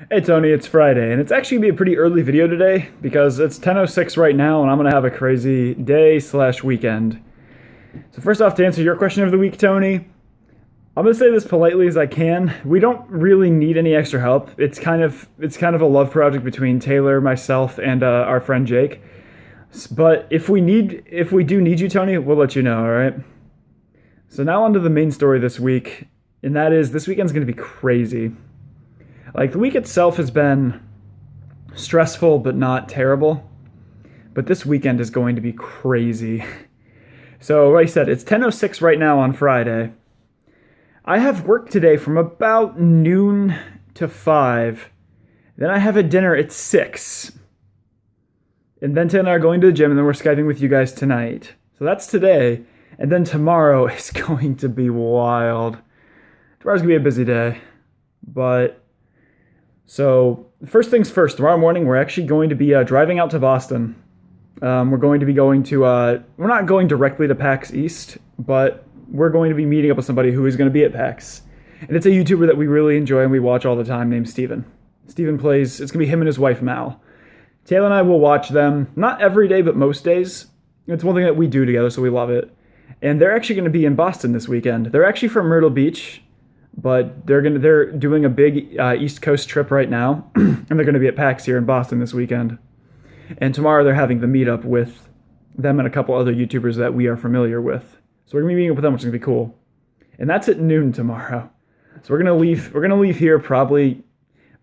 Hey Tony, it's Friday, and it's actually gonna be a pretty early video today because it's 10:06 right now, and I'm gonna have a crazy day slash weekend. So first off, to answer your question of the week, Tony, I'm gonna say this politely as I can. We don't really need any extra help. It's kind of a love project between Taylor, myself, and our friend Jake. But if we do need you, Tony, we'll let you know. All right. So now on to the main story this week, and that is this weekend's gonna be crazy. Like the week itself has been stressful but not terrible. But this weekend is going to be crazy. So, like I said, it's 10:06 right now on Friday. I have work today from about noon to 5. Then I have a dinner at 6. And then Ted and I are going to the gym, and then we're Skyping with you guys tonight. So that's today. And then tomorrow is going to be wild. Tomorrow's going to be a busy day. But so, first things first, tomorrow morning we're actually going to be driving out to Boston. We're going to be going to, we're not going directly to PAX East, but we're going to be meeting up with somebody who is going to be at PAX. And it's a YouTuber that we really enjoy and we watch all the time named Steven. Steven plays, it's going to be him and his wife Mal. Taylor and I will watch them, not every day, but most days. It's one thing that we do together, so we love it. And they're actually going to be in Boston this weekend. They're actually from Myrtle Beach, but they're doing a big East Coast trip right now, and they're going to be at PAX here in Boston this weekend. And tomorrow they're having the meetup with them and a couple other YouTubers that we are familiar with. So we're going to be meeting up with them, which is going to be cool. And that's at noon tomorrow. So we're going to leave. We're going to leave here probably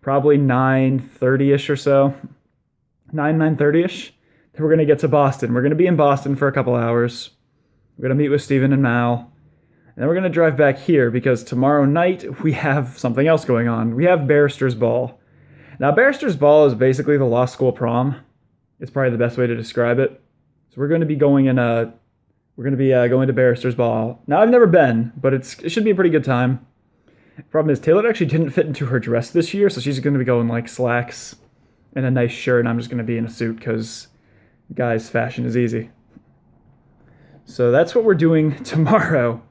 9:30ish or so, 9:30ish. Then we're going to get to Boston. We're going to be in Boston for a couple hours. We're going to meet with Steven and Mal. And then we're going to drive back here because tomorrow night we have something else going on. We have Barrister's Ball. Now, Barrister's Ball is basically the law school prom. It's probably the best way to describe it. So we're going to be going going to Barrister's Ball. Now, I've never been, but it should be a pretty good time. Problem is, Taylor actually didn't fit into her dress this year, so she's going to be going like slacks and a nice shirt, and I'm just going to be in a suit because, guys, fashion is easy. So that's what we're doing tomorrow.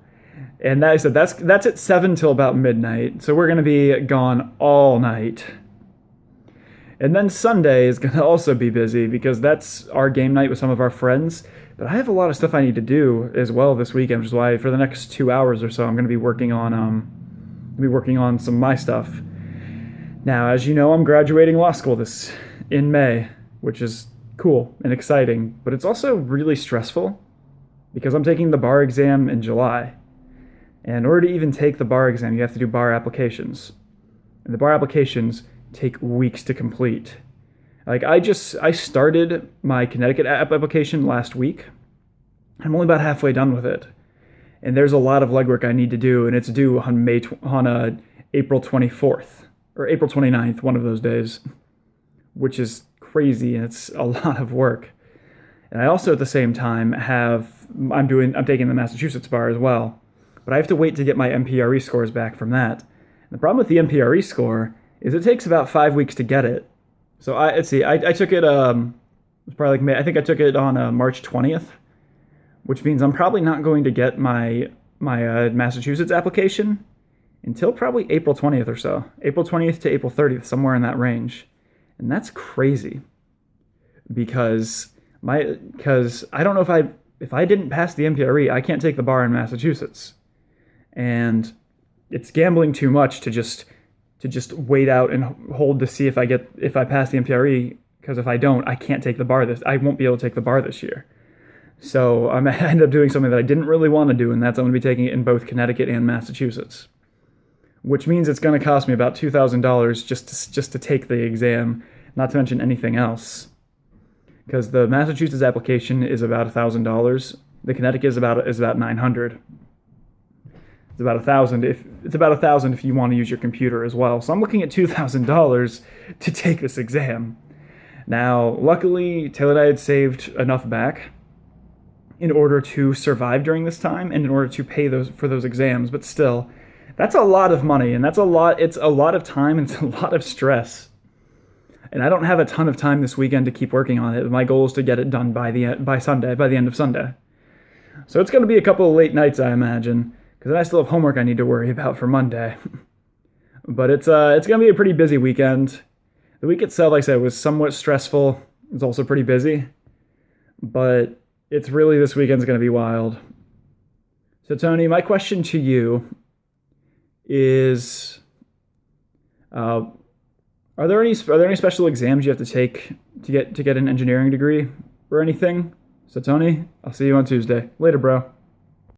And that I said that's at 7 till about midnight. So we're going to be gone all night. And then Sunday is going to also be busy because that's our game night with some of our friends. But I have a lot of stuff I need to do as well this weekend, which is why for the next 2 hours or so I'm going to be working on some of my stuff. Now, as you know, I'm graduating law school this in May, which is cool and exciting, but it's also really stressful because I'm taking the bar exam in July. And in order to even take the bar exam, you have to do bar applications. And the bar applications take weeks to complete. Like I started my Connecticut app application last week. I'm only about halfway done with it. And there's a lot of legwork I need to do, and it's due on April 24th or April 29th, one of those days, which is crazy and it's a lot of work. And I also at the same time I'm taking the Massachusetts bar as well. But I have to wait to get my MPRE scores back from that. And the problem with the MPRE score is it takes about 5 weeks to get it. So I took it, it was probably like May. I think I took it on March 20th, which means I'm probably not going to get my Massachusetts application until probably April 20th or so. April 20th to April 30th, somewhere in that range. And that's crazy because I don't know if I didn't pass the MPRE, I can't take the bar in Massachusetts. And it's gambling too much to just wait out and hold to see if I pass the MPRE, because if I don't, I can't take the bar I won't be able to take the bar this year. So I end up doing something that I didn't really want to do, and that's I'm going to be taking it in both Connecticut and Massachusetts, which means it's going to cost me about $2,000 just to take the exam, not to mention anything else. Because the Massachusetts application is about $1,000, the Connecticut is about $900. It's about $1,000 if you want to use your computer as well. So I'm looking at $2,000 to take this exam. Now, luckily, Taylor and I had saved enough back in order to survive during this time and in order to pay for those exams. But still, that's a lot of money, and it's a lot of time, and it's a lot of stress. And I don't have a ton of time this weekend to keep working on it. My goal is to get it done by the end of Sunday. So it's going to be a couple of late nights, I imagine, because I still have homework I need to worry about for Monday. But it's gonna be a pretty busy weekend. The week itself, like I said, was somewhat stressful. It's also pretty busy, but it's really this weekend's gonna be wild. So Tony, my question to you is, uh, are there any special exams you have to take to get an engineering degree or anything? So Tony, I'll see you on Tuesday. Later, bro.